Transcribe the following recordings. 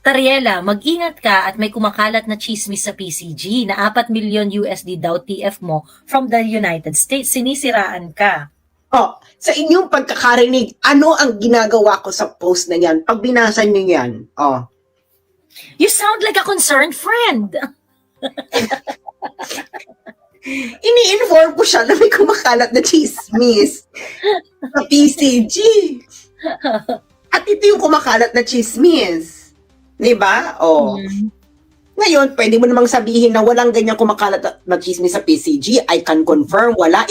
Tariela, mag-ingat ka at may kumakalat na chismis sa PCG na 4 milyon USD daw TF mo from the United States. Sinisiraan ka. Sa inyong pagkakarinig, ano ang ginagawa ko sa post na yan? Pag binasa nyo yan, You sound like a concerned friend. ini-inform ko siya na may kumakalat na chismis sa PCG. At ito yung kumakalat na chismis. Diba? Ngayon, pwede mo namang sabihin na walang ganyan kumakalat na chismis sa PCG. I can confirm, wala.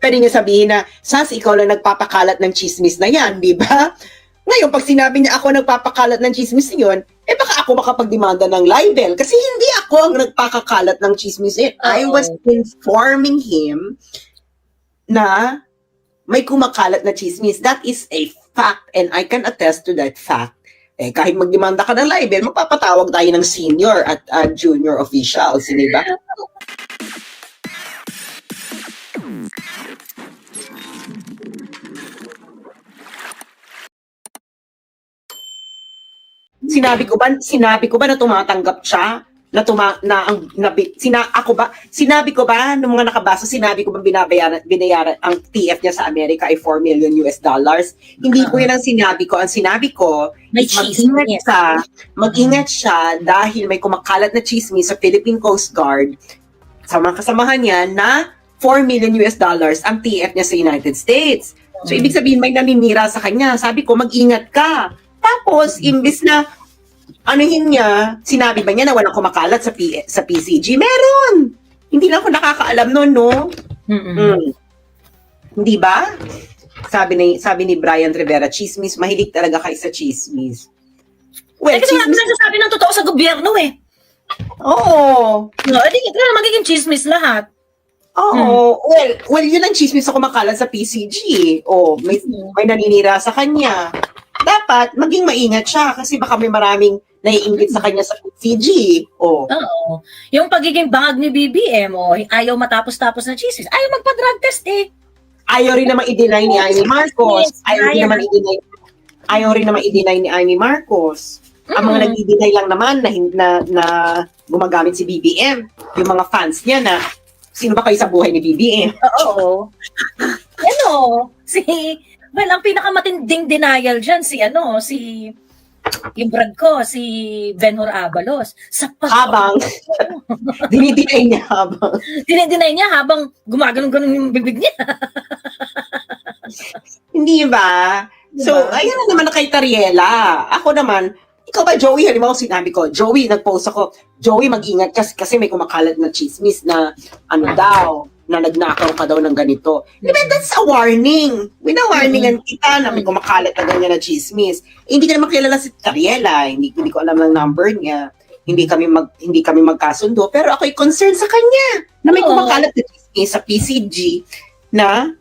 Pwede nyo sabihin na, Sas, ikaw lang nagpapakalat ng chismis na yan, di ba? Ngayon, pag sinabi niya ako nagpapakalat ng chismis yun, baka ako makapagdemanda ng libel. Kasi hindi ako ang nagpakakalat ng chismis yun. I was informing him na may kumakalat na chismis. That is a fact, and I can attest to that fact. Kahit magdemanda ka ng libel, magpapatawag tayo ng senior at junior officials, di ba? Sinabi ko ba na tumatanggap siya? Sinabi ko ba nung mga nakabasa, sinabi ko ba binayaran ang TF niya sa Amerika ay 4 million US dollars? Hindi ko yan ang sinabi ko. Ang sinabi ko, mag-ingat siya dahil may kumakalat na chismis sa Philippine Coast Guard sa mga kasamahan niya na 4 million US dollars ang TF niya sa United States. So, ibig sabihin may naninira sa kanya. Sabi ko, mag-ingat ka. Tapos, imbis na anuhin niya, sinabi ba niya na walang kumakalat sa PCG? Meron! Hindi lang ako nakakaalam noon, no? Hindi ba? Sabi ni Brian Rivera, chismis, mahilig talaga kayo sa chismis. Well, kasi wala nasasabi ng totoo sa gobyerno eh. Oo. No, hindi na magiging chismis lahat. Oo. Well, yun ang chismis na kumakalat sa PCG. May naninira sa kanya. Dapat maging maingat siya kasi baka may maraming naiinggit sa kanya sa PCG. Oo. Yung pagiging bangag ni BBM, ayaw matapos-tapos na chismis. Ayaw magpa-drug test eh. Ayaw rin naman i-deny ni Amy Marcos. Ayaw rin naman i-deny ni Amy Marcos. Ang mga nag-i-deny lang naman na gumagamit si BBM. Yung mga fans niya na sino ba kayo sa buhay ni BBM? Oo. Well, ang pinakamatinding denial dyan, yung brad ko, si Benhur Abalos. Habang, dinideny niya habang gumagano'n yung bibig niya. Hindi ba? So, ayun na naman na kay Tariela. Ako naman, ikaw ba, Joey? Halimbawa sinabi ko, Joey, nag-post ako, Joey, mag-ingat kasi may kumakalat na chismis na na nagnakaw ka daw ng ganito. Diba, that's a warning. Wina-warningan kita na may kumakalat na ganyan na chismis. Hindi ka naman kilala si Tariela. Hindi ko alam ng number niya. Hindi kami magkasundo. Pero ako'y concerned sa kanya na may kumakalat na chismis sa PCG na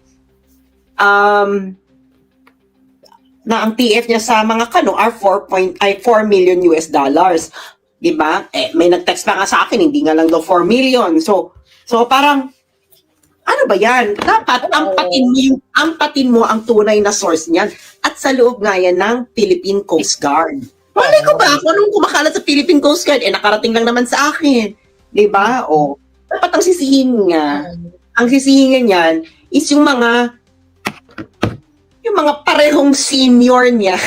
ang TF niya sa mga are 4 million US dollars. Diba? May nag-text pa nga sa akin, hindi nga lang daw 4 million. So parang, ano ba yan? Dapat ampatin mo ang tunay na source niyan. At sa loob nga yan ng Philippine Coast Guard. Malay ko ba ako nung kumakalat sa Philippine Coast Guard, nakarating lang naman sa akin. Diba? Dapat ang sisihin niya. Ang sisihin niyan is yung mga parehong senior niya.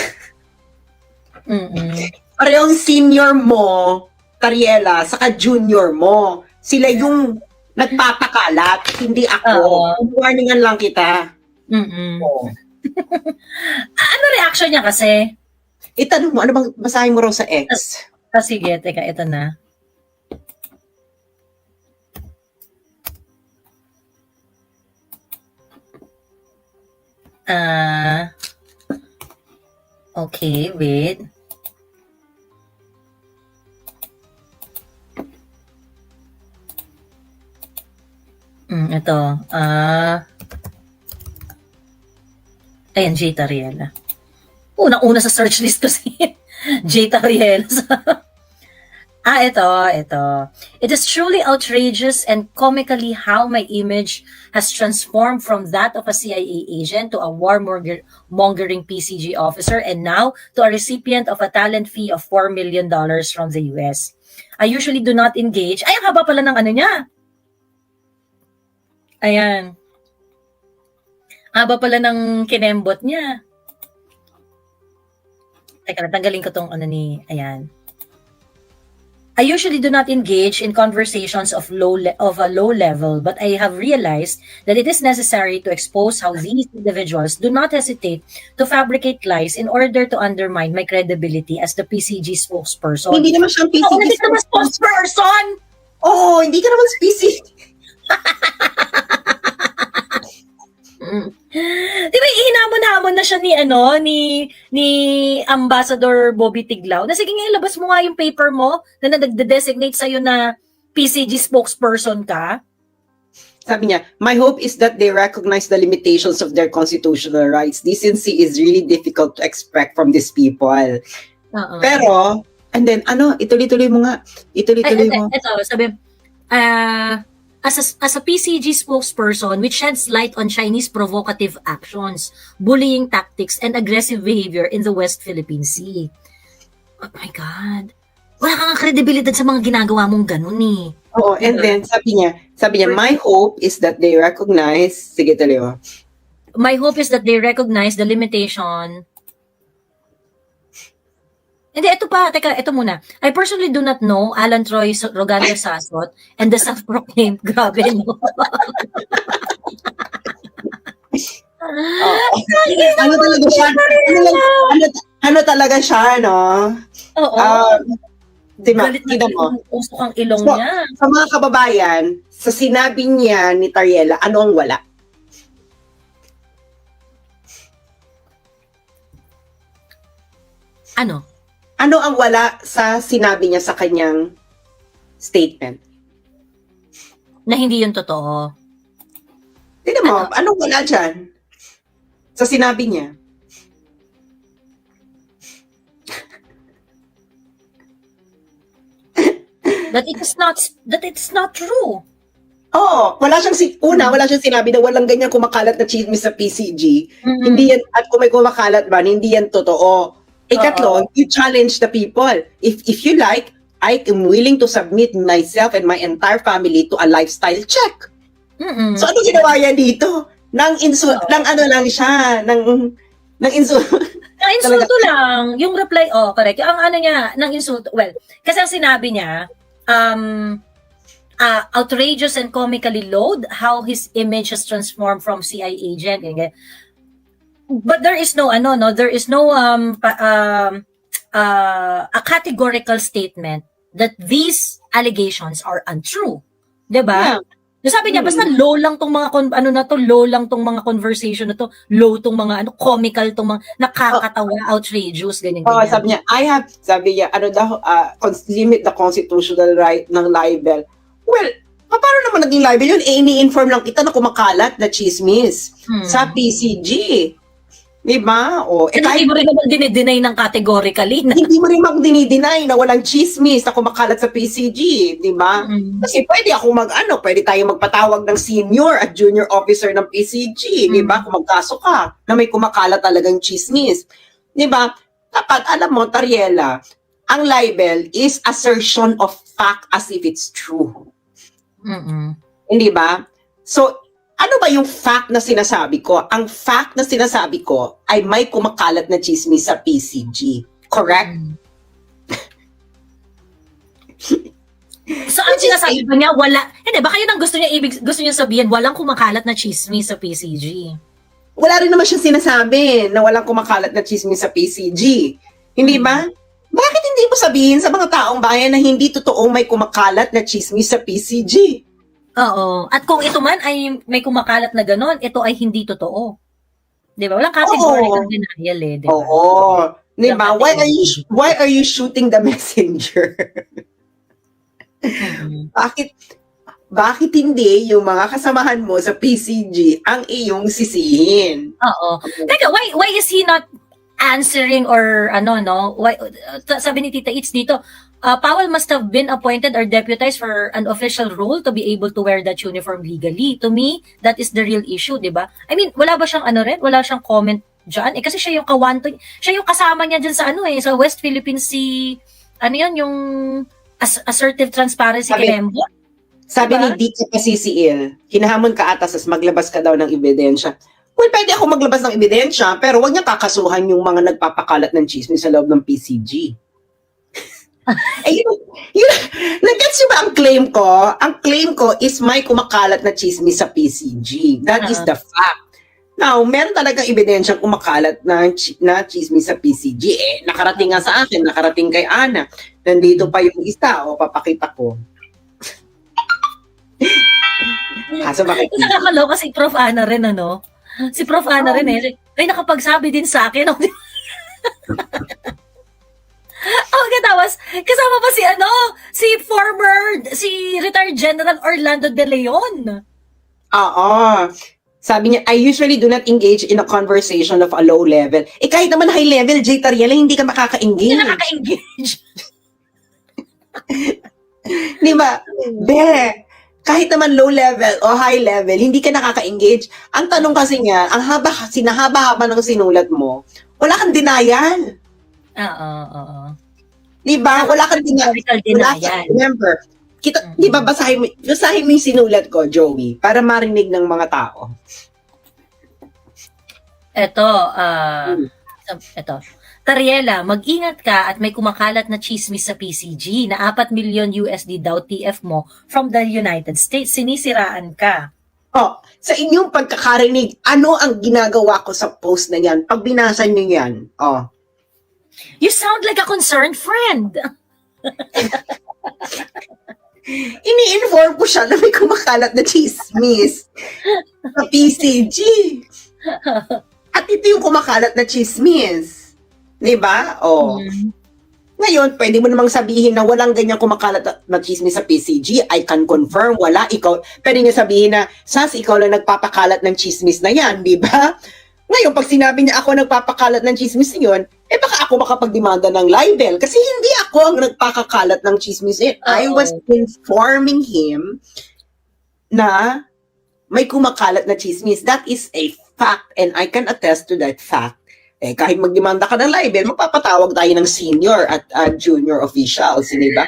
Parehong senior mo, Tariela, saka junior mo. Sila yung nagpapakalat, hindi ako. Warningan lang kita. Ano reaction niya kasi? Itanong mo, ano bang basahin mo raw sa X? Sige, teka, ito na. Okay, wait. Ito. Ayan, J. Tariela. Unang-una sa search list ko si J. Tariela. Ito. It is truly outrageous and comically how my image has transformed from that of a CIA agent to a warmongering PCG officer and now to a recipient of a talent fee of $4 million from the US. I usually do not engage. Ay, ang haba pala ng ano niya. Ayan. Haba pala ng kinembot niya. Teka, tanggalin ko tong ano ni, ayan. I usually do not engage in conversations of a low level, but I have realized that it is necessary to expose how these individuals do not hesitate to fabricate lies in order to undermine my credibility as the PCG spokesperson. Hindi naman siyang PCG Hindi ka naman spokesperson! Oo, hindi ka naman PCG. Di ba hinamon-hamon na siya ni Ambassador Bobby Tiglao na sige nga ilabas mo nga yung paper mo na nagde-designate sa'yo na PCG spokesperson ka. Sabi niya, my hope is that they recognize the limitations of their constitutional rights. Decency is really difficult to expect from these people. Pero, and then, ituloy-tuloy mo nga. Ituloy-tuloy mo. Ito, sabi, as a PCG spokesperson which sheds light on Chinese provocative actions, bullying tactics, and aggressive behavior in the West Philippine Sea. Oh my God. Wala kang kredibilidad sa mga ginagawa mong ganun eh. Oo, and then sabi niya, my hope is that they recognize, sige tuloy mo. My hope is that they recognize the limitation. Hindi, ito muna. I personally do not know Alan Troy Rogander Sasot and the self-proclaimed, grabe no. Ano talaga siya? Ano talaga siya, no? Oo. Diba? Galit na mo. Usok ang ilong niya. Sa mga kababayan, sa sinabi niya ni Tariela, ano ang wala? Ano? Ano ang wala sa sinabi niya sa kanyang statement? Na hindi yun totoo. Tignan mo, anong wala dyan? Sa sinabi niya? That it's not true. Oo, wala siyang sinabi na walang ganyan kumakalat na chismis sa PCG. Hindi yan, at kung may kumakalat ba, hindi yan totoo. Ikatlo, you challenge the people. If you like, I am willing to submit myself and my entire family to a lifestyle check. So ano ginawa yan dito? Nang insulto lang. Yung reply, correct. Ang ano niya, nang insulto, well, kasi ang sinabi niya, outrageous and comically low how his image has transformed from CIA agent. But there is no a categorical statement that these allegations are untrue. 'Di ba? Yeah. Sabi niya basta low lang tong mga low lang tong mga conversation na to, low tong mga comical tong mga nakakatawa, outrageous ganyan. Sabi niya, limit the constitutional right ng libel. Well, paano naman naging libel yun? Ini-inform lang kita na kumakalat na chismis sa PCG. Diba? Hindi mo rin naman dinideny ng categorically. Hindi mo rin mag-dinideny na walang chismis na kumakalat sa PCG. Diba? Kasi pwede pwede tayong magpatawag ng senior at junior officer ng PCG. Diba? Kung magkaso ka na may kumakalat talagang chismis. Diba? Dapat, alam mo, Tariela, ang libel is assertion of fact as if it's true. Hindi ba? So, ano ba yung fact na sinasabi ko? Ang fact na sinasabi ko ay may kumakalat na chismis sa PCG. Correct? So, ang sinasabi ba niya, wala, hindi, baka yun ang gusto niya sabihin, walang kumakalat na chismis sa PCG. Wala rin naman siyang sinasabi na walang kumakalat na chismis sa PCG. Hindi ba? Bakit hindi mo sabihin sa mga taong bayan na hindi totoong may kumakalat na chismis sa PCG? Oo. At kung ito man ay may kumakalat na ganon, ito ay hindi totoo. Di ba? Walang categorical denial eh. Di ba? Oo. Di ba? Why are you shooting the messenger? Bakit hindi yung mga kasamahan mo sa PCG ang iyong sisihin? Oo. Teka, why is he not answering or ano, no? Why, sabi ni Tita Itz dito, Powell must have been appointed or deputized for an official role to be able to wear that uniform legally. To me, that is the real issue, di ba? I mean, wala ba siyang ano rin? Wala siyang comment dyan? Kasi siya yung siya yung kasama niya dyan sa ano sa West Philippine Sea, ano yun, yung assertive transparency kinembo. Sabi ni Dito Pasisiil, hinahamon ka atas maglabas ka daw ng ebidensya. Well, pwede ako maglabas ng ebidensya, pero wag niya kakasuhan yung mga nagpapakalat ng chismis sa loob ng PCG. Nag-gets niyo ba ang claim ko? Ang claim ko is may kumakalat na chismis sa PCG. That is the fact. Now, meron talagang ebidensyang kumakalat na chismis sa PCG. Nakarating nga sa akin, nakarating kay Ana. Nandito pa yung isa, papakita ko. Bakit? Nakakaloka si Prof. Ana rin, ano? Si Prof. Ana rin ay nakapagsabi din sa akin. Tapos, kasama pa si retired General Orlando De Leon. Oo. Sabi niya, I usually do not engage in a conversation of a low level. Kahit naman high level, Jay Tariela, hindi ka makaka-engage. Hindi ka nakaka-engage. Di ba? Kahit naman low level o high level, hindi ka nakaka-engage. Ang tanong kasi niya, sinahaba-haba ng sinulat mo, wala kang denial. Oo. Di ba? Wala kang denial. Remember, di ba basahin mo yung sinulat ko, Joey, para marinig ng mga tao. Ito. Tariela, mag-ingat ka at may kumakalat na chismis sa PCG na 4 million USD daw TF mo from the United States. Sinisiraan ka. Sa inyong pagkakarinig, ano ang ginagawa ko sa post na yan? Pag binasa nyo yan, You sound like a concerned friend. Ini-inform ko siya na may kumakalat na chismis sa PCG. At ito yung kumakalat na chismis. Diba? Ngayon, pwede mo namang sabihin na walang ganyan kumakalat na chismis sa PCG. I can confirm, wala. Pwede niya sabihin na, Sas, ikaw lang nagpapakalat ng chismis na yan, diba? Ngayon, pag sinabi niya ako nagpapakalat ng chismis yun, baka ako makapagdemanda ng libel. Kasi hindi ako ang nagpakakalat ng chismis yun. I was informing him na may kumakalat na chismis. That is a fact and I can attest to that fact. Kahit magdemanda ka ng libel, magpapatawag tayo ng senior at junior officials, di ba?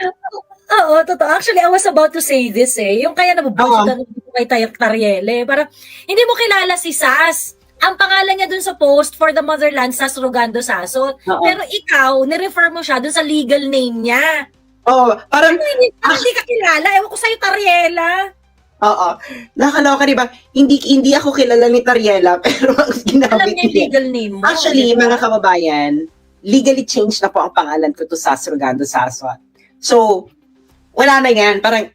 Oo, totoo. Actually, I was about to say this Yung kaya nabubusutan kay Tariela. Parang, hindi mo kilala si Sas. Ang pangalan niya dun sa post for the motherland, Sas Rogando Sasot. Pero ikaw, nirefer mo siya dun sa legal name niya. Parang... Hindi ka kilala. Ewan ko sa'yo, Tariela. Nakakaloka, di ba? Hindi ako kilala ni Tariela, pero ang ginamit niya. Alam niya yung legal name mo. Actually, mga kababayan, legally changed na po ang pangalan ko to Sas Rogando Sasot. So, wala na yan. Parang,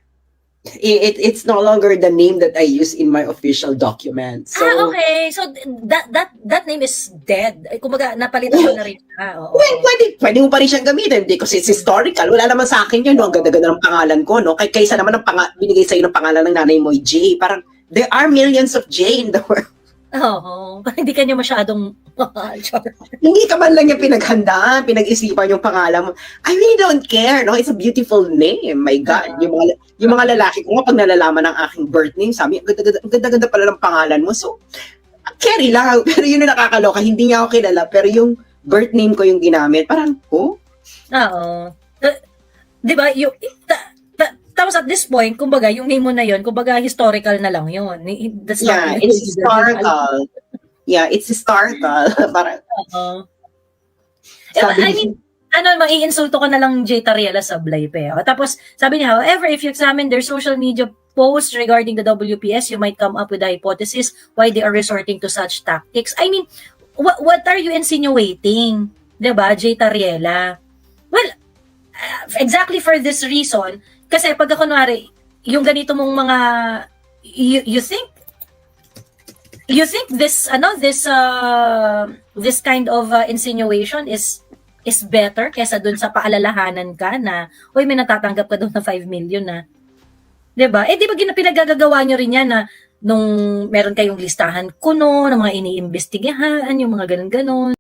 it's no longer the name that I use in my official document. So, okay. So, that name is dead. Kumbaga, napalitan mo na rin. Well, pwede mo pa rin siyang gamitin because it's historical. Wala naman sa akin yun, no? Ang ganda-ganda ng pangalan ko, no? Kaysa naman binigay sa'yo ng pangalan ng nanay mo, J. Parang, there are millions of J in the world. Hindi ka niya masyadong hindi ka man lang yung pinaghandaan, pinag-isipan yung pangalan mo. I really don't care, no? It's a beautiful name. My God. Yung mga lalaki ko nga, pag nalalaman ng aking birth name, sabi, ang ganda-ganda pala ng pangalan mo. So, carry lang. Pero yun yung nakakaloka. Hindi niya ako kilala. Pero yung birth name ko yung ginamit. Parang, diba? Tapos at this point, kumbaga, yung name mo na yun, kumbaga, historical na lang yun. It's historical. Yeah, it's historical. Parang, I mean, maiinsulto ko na lang Jay Tariela Sablay pa. Tapos, sabi niya, however, if you examine their social media posts regarding the WPS, you might come up with a hypothesis why they are resorting to such tactics. I mean, what are you insinuating? Diba, Jay Tariela? Well, exactly for this reason, kasi pagka kunwari, yung ganito mong mga, you think this kind of insinuation is better kaysa dun sa paalalahanan ka na, uy, may natatanggap ka doon na 5 million na. 'Di ba? Di ba pinagagagawa nyo rin yan na nung meron kayong listahan kuno ng mga iniimbestigahan, yung mga ganun-ganon.